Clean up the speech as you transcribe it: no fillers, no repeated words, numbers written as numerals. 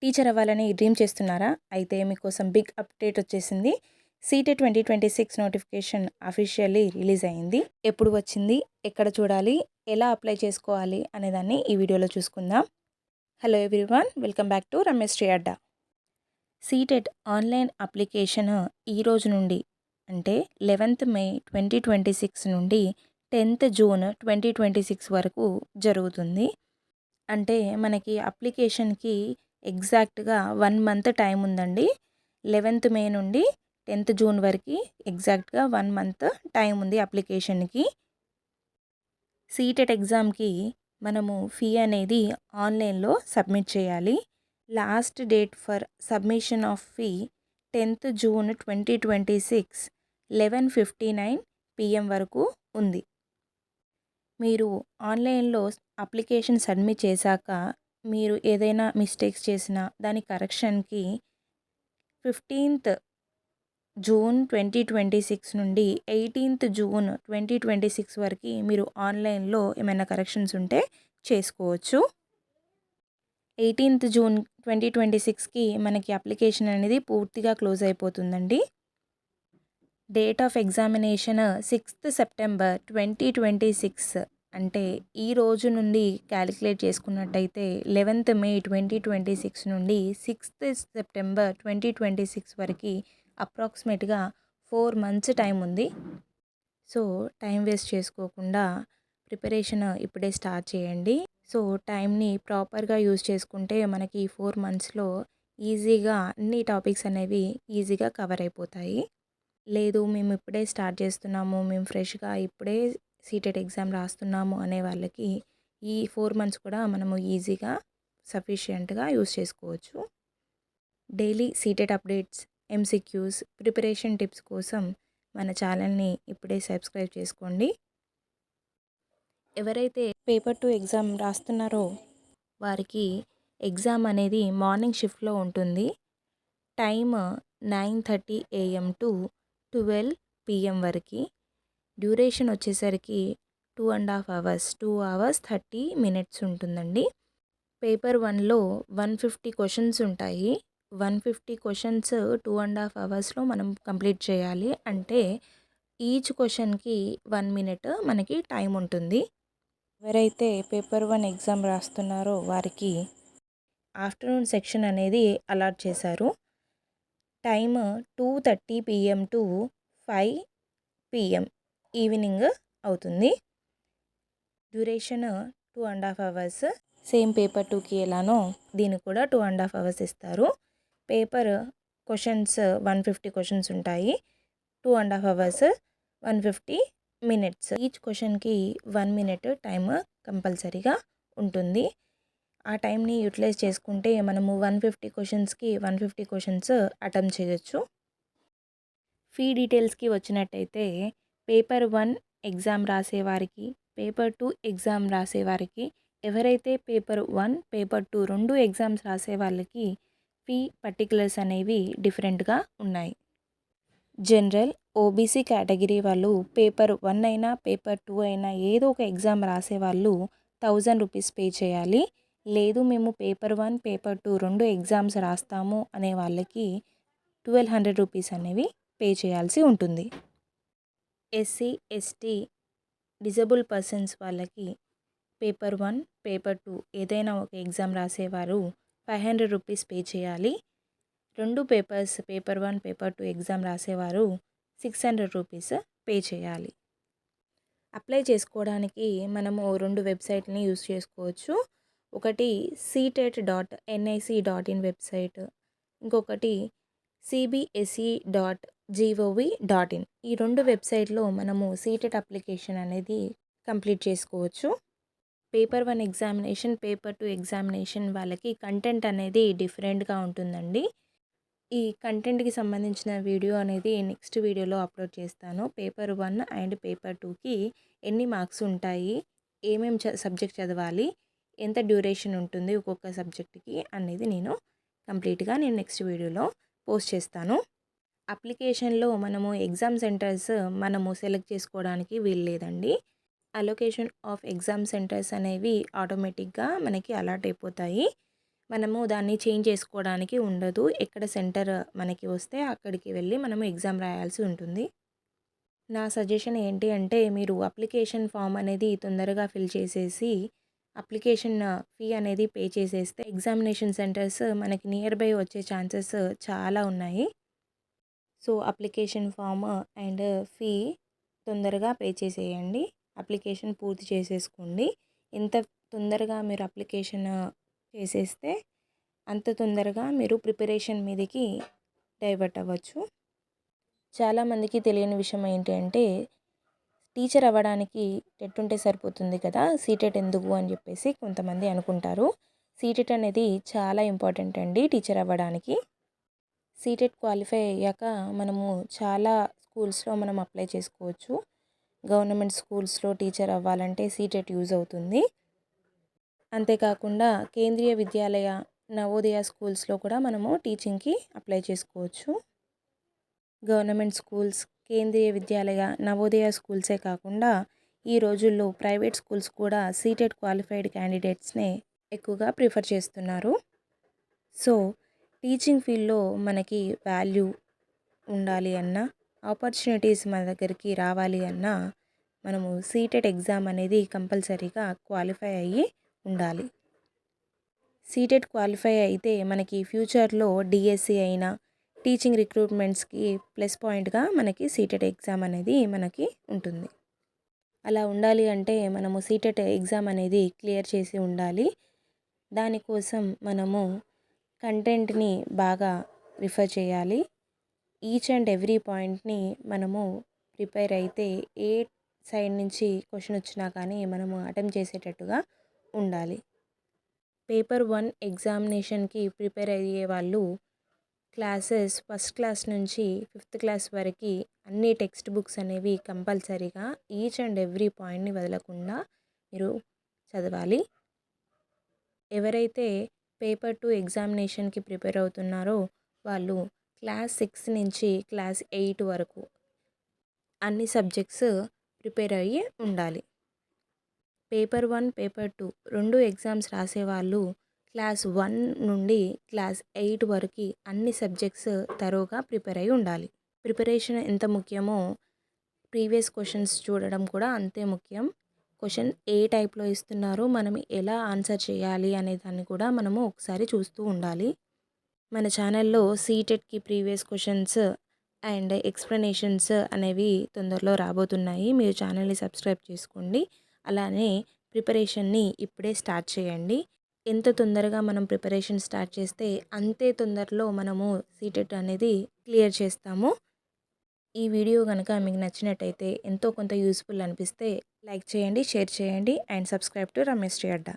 Teacher అవ్వాలని dream చేస్తున్నారా? అయితే మీకోసం బిగ్ అప్డేట్ వచ్చేసింది. సీటెట్ 2026 నోటిఫికేషన్ అఫీషియల్లీ రిలీజ్ అయింది. ఎప్పుడు వచ్చింది? ఎక్కడ చూడాలి? ఎలా అప్లై చేసుకోవాలి? అనేదాన్ని ఈ వీడియోలో చూసుకుందాం. Hello everyone, welcome back to Ramesh Sri Adda. CTET online application ఈ రోజు నుండి అంటే 11th మే 2026 నుండి 10th జూన్ 2026 వరకు జరుగుతుంది. అంటే మనకి అప్లికేషన్కి ఎగ్జాక్ట్గా 1 మంత్ టైం ఉందండి. 11th మే నుండి 10th జూన్ వరకు ఎగ్జాక్ట్గా 1 మంత్ టైం ఉంది అప్లికేషన్కి. సీటెట్ ఎగ్జామ్కి మనము ఫీ అనేది ఆన్లైన్లో సబ్మిట్ చేయాలి. Last date for submission of fee 10th June 2026 11:59 PM వరకు ఉంది. మీరు ఆన్లైన్లో అప్లికేషన్ సబ్మిట్ చేశాక మీరు ఏదైనా మిస్టేక్స్ చేసినా దాని కరెక్షన్కి 15th జూన్ 2026 నుండి 18th జూన్ 2026 వరకు మీరు ఆన్లైన్లో ఏమైనా కరెక్షన్స్ ఉంటే చేసుకోవచ్చు. 18th జూన్ 2026కి మనకి అప్లికేషన్ అనేది పూర్తిగా క్లోజ్ అయిపోతుందండి. Date of examination 6th September 2026 అంటే ఈ రోజు నుండి క్యాలిక్యులేట్ చేసుకున్నట్టయితే 11th మే 2026 నుండి 6th సెప్టెంబర్ 2026 వరకు అప్రాక్సిమేట్గా 4 మంత్స్ టైం ఉంది. సో టైం వేస్ట్ చేసుకోకుండా ప్రిపరేషన్ ఇప్పుడే స్టార్ట్ చేయండి. సో టైంని ప్రాపర్గా యూజ్ చేసుకుంటే మనకి 4 మంత్స్లో ఈజీగా అన్ని టాపిక్స్ అనేవి ఈజీగా కవర్ అయిపోతాయి. లేదు మేము ఇప్పుడే స్టార్ట్ చేస్తున్నాము, మేము ఫ్రెష్గా ఇప్పుడే సీటెట్ ఎగ్జామ్ రాస్తున్నాము అనే వాళ్ళకి ఈ 4 మంత్స్ కూడా మనము ఈజీగా సఫిషియెంట్గా యూస్ చేసుకోవచ్చు. Daily CTET updates, MCQs, preparation tips కోసం మన ఛానల్ని ఇప్పుడే సబ్స్క్రైబ్ చేసుకోండి. ఎవరైతే పేపర్ 2 ఎగ్జామ్ రాస్తున్నారో వారికి ఎగ్జామ్ అనేది మార్నింగ్ షిఫ్ట్లో ఉంటుంది. టైమ్ 9:30 AM టు 12 PM వరకు. డ్యూరేషన్ వచ్చేసరికి 2.5 hours 2 hours 30 minutes ఉంటుందండి. పేపర్ 1లో 150 క్వశ్చన్స్ ఉంటాయి. 150 క్వశ్చన్స్ 2.5 hours మనం కంప్లీట్ చేయాలి. అంటే ఈచ్ క్వశ్చన్కి 1 minute మనకి టైం ఉంటుంది. ఎవరైతే పేపర్ 1 ఎగ్జామ్ రాస్తున్నారో వారికి ఆఫ్టర్నూన్ సెక్షన్ అనేది అలాట్ చేశారు. Time 2:30 PM to 5 PM evening అవుతుంది. Duration 2.5 hours. సేమ్ పేపర్ 2కి ఎలానో దీనికి కూడా 2.5 hours ఇస్తారు. పేపర్ క్వశ్చన్స్ 150 క్వశ్చన్స్ ఉంటాయి. 2.5 hours 150 minutes. ఈచ్ క్వశ్చన్కి 1 minute టైం కంపల్సరీగా ఉంటుంది. ఆ టైంని యూటిలైజ్ చేసుకుంటే మనము 150 క్వశ్చన్స్కి 150 క్వశ్చన్స్ అటెంప్ట్ చేయొచ్చు. ఫీ డీటెయిల్స్కి వచ్చినట్టయితే పేపర్ 1 ఎగ్జామ్ రాసేవారికి, పేపర్ 2 ఎగ్జామ్ రాసేవారికి, ఎవరైతే పేపర్ 1 పేపర్ 2 రెండు ఎగ్జామ్స్ రాసే వాళ్ళకి ఫీ పర్టికులర్స్ అనేవి డిఫరెంట్గా ఉన్నాయి. జనరల్, ఓబీసీ కేటగిరీ వాళ్ళు పేపర్ 1 అయినా పేపర్ 2 అయినా ఏదో ఒక ఎగ్జామ్ రాసేవాళ్ళు 1000 రూపీస్ పే చేయాలి. లేదు మేము పేపర్ 1 పేపర్ 2 రెండు ఎగ్జామ్స్ రాస్తాము అనే వాళ్ళకి 1200 రూపీస్ అనేవి పే చేయాల్సి ఉంటుంది. ఎస్సీ, ఎస్టీ, డిజబుల్ పర్సన్స్ వాళ్ళకి పేపర్ 1 పేపర్ 2 ఏదైనా ఒక ఎగ్జామ్ రాసేవారు 500 రూపీస్ పే చేయాలి. రెండు పేపర్స్ పేపర్ 1 పేపర్ 2 ఎగ్జామ్ రాసేవారు 600 రూపీస్ పే చేయాలి. అప్లై చేసుకోవడానికి మనము రెండు వెబ్సైట్ని యూస్ చేసుకోవచ్చు. ఒకటి ctet.nic.in వెబ్సైట్, ఇంకొకటి cbse.gov.in. ఈ రెండు వెబ్సైట్లో మనము సీటెట్ అప్లికేషన్ అనేది కంప్లీట్ చేసుకోవచ్చు. పేపర్ 1 ఎగ్జామినేషన్, పేపర్ 2 ఎగ్జామినేషన్ వాళ్ళకి కంటెంట్ అనేది డిఫరెంట్గా ఉంటుందండి. ఈ కంటెంట్కి సంబంధించిన వీడియో అనేది నెక్స్ట్ వీడియోలో అప్లోడ్ చేస్తాను. పేపర్ 1 అండ్ పేపర్ 2కి ఎన్ని మార్క్స్ ఉంటాయి, ఏమేమి సబ్జెక్ట్ చదవాలి, ఎంత డ్యూరేషన్ ఉంటుంది ఒక్కొక్క సబ్జెక్ట్కి అనేది నేను నెక్స్ట్ వీడియోలో పోస్ట్ చేస్తాను. అప్లికేషన్లో మనము ఎగ్జామ్ సెంటర్స్ మనము సెలెక్ట్ చేసుకోవడానికి వీలు లేదండి. అలొకేషన్ ఆఫ్ ఎగ్జామ్ సెంటర్స్ అనేవి ఆటోమేటిక్గా మనకి అలాట్ అయిపోతాయి. మనము దాన్ని చేంజ్ చేసుకోవడానికి ఉండదు. ఎక్కడ సెంటర్ మనకి వస్తే అక్కడికి వెళ్ళి మనము ఎగ్జామ్ రాయాల్సి ఉంటుంది. నా సజెషన్ ఏంటి అంటే మీరు అప్లికేషన్ ఫామ్ అనేది తొందరగా ఫిల్ చేసేసి అప్లికేషన్ ఫీ అనేది పే చేసేస్తే ఎగ్జామినేషన్ సెంటర్స్ మనకి నియర్ బై వచ్చే ఛాన్సెస్ చాలా ఉన్నాయి. So application form and fee తొందరగా పే చేసేయండి. అప్లికేషన్ పూర్తి చేసేసుకోండి. ఎంత తొందరగా మీరు అప్లికేషన్ చేసేస్తే అంత తొందరగా మీరు ప్రిపరేషన్ మీదకి డైవర్ట్ అవ్వచ్చు. చాలామందికి తెలియని విషయం ఏంటి అంటే టీచర్ అవ్వడానికి టెట్ ఉంటే సరిపోతుంది కదా, సీటెట్ ఎందుకు అని చెప్పేసి కొంతమంది అనుకుంటారు. సీటెట్ అనేది చాలా ఇంపార్టెంట్ అండి టీచర్ అవ్వడానికి. సీటెట్ క్వాలిఫై అయ్యాక మనము చాలా స్కూల్స్లో మనం అప్లై చేసుకోవచ్చు. గవర్నమెంట్ స్కూల్స్లో టీచర్ అవ్వాలంటే సీటెట్ యూజ్ అవుతుంది. అంతేకాకుండా కేంద్రీయ విద్యాలయ నవోదయ స్కూల్స్లో కూడా మనము టీచింగ్కి అప్లై చేసుకోవచ్చు. గవర్నమెంట్ స్కూల్స్, కేంద్రీయ విద్యాలయ నవోదయ స్కూల్సే కాకుండా ఈ రోజుల్లో ప్రైవేట్ స్కూల్స్ కూడా సీటెట్ క్వాలిఫైడ్ క్యాండిడేట్స్నే ఎక్కువగా ప్రిఫర్ చేస్తున్నారు. సో టీచింగ్ ఫీల్డ్లో మనకి వాల్యూ ఉండాలి అన్నా, ఆపర్చునిటీస్ మన దగ్గరికి రావాలి అన్నా మనము సీటెట్ ఎగ్జామ్ అనేది కంపల్సరీగా క్వాలిఫై అయ్యి ఉండాలి. సీటెట్ క్వాలిఫై అయితే మనకి ఫ్యూచర్లో డిఎస్సి అయినా టీచింగ్ రిక్రూట్మెంట్స్కి ప్లస్ పాయింట్గా మనకి సీటెట్ ఎగ్జామ్ అనేది మనకి ఉంటుంది. అలా ఉండాలి అంటే మనము సీటెట్ ఎగ్జామ్ అనేది క్లియర్ చేసి ఉండాలి. దానికోసం మనము కంటెంట్ని బాగా రిఫర్ చేయాలి. ఈచ్ అండ్ ఎవ్రీ పాయింట్ని మనము ప్రిపేర్ అయితే ఏ సైడ్ నుంచి క్వశ్చన్ వచ్చినా కానీ మనము అటెంప్ట్ చేసేటట్టుగా ఉండాలి. పేపర్ 1 ఎగ్జామినేషన్కి ప్రిపేర్ అయ్యే వాళ్ళు క్లాసెస్ ఫస్ట్ క్లాస్ నుంచి 5th క్లాస్ వరకు అన్ని టెక్స్ట్ బుక్స్ అనేవి కంపల్సరీగా ఈచ్ అండ్ ఎవ్రీ పాయింట్ని వదలకుండా మీరు చదవాలి. ఎవరైతే పేపర్ 2 ఎగ్జామినేషన్కి ప్రిపేర్ అవుతున్నారో వాళ్ళు క్లాస్ 6 నుంచి క్లాస్ 8 వరకు అన్ని సబ్జెక్ట్స్ ప్రిపేర్ అయ్యి ఉండాలి. పేపర్ 1, పేపర్ 2 రెండు ఎగ్జామ్స్ రాసేవాళ్ళు క్లాస్ 1 నుండి క్లాస్ 8 వరకు అన్ని సబ్జెక్ట్స్ తరోగా ప్రిపేర్ అయి ఉండాలి. ప్రిపరేషన్ ఎంత ముఖ్యమో ప్రీవియస్ క్వశ్చన్స్ చూడడం కూడా అంతే ముఖ్యం. క్వశ్చన్ ఏ టైప్లో ఇస్తున్నారు, మనం ఎలా ఆన్సర్ చేయాలి అనే దాన్ని కూడా మనము ఒకసారి చూస్తూ ఉండాలి. మన ఛానల్లో సీటెట్కి ప్రీవియస్ క్వశ్చన్స్ అండ్ ఎక్స్ప్లెనేషన్స్ అనేవి తొందరలో రాబోతున్నాయి. మీరు ఛానల్ని సబ్స్క్రైబ్ చేసుకోండి. అలానే ప్రిపరేషన్ని ఇప్పుడే స్టార్ట్ చేయండి. ఎంత తొందరగా మనం ప్రిపరేషన్ స్టార్ట్ చేస్తే అంతే తొందరలో మనము సీటెట్ అనేది క్లియర్ చేస్తాము. ఈ వీడియో కనుక మీకు నచ్చినట్టయితే ఎంతో కొంత యూస్ఫుల్ అనిపిస్తే లైక్ చేయండి, షేర్ చేయండి and subscribe to Ramesh Sri Adda.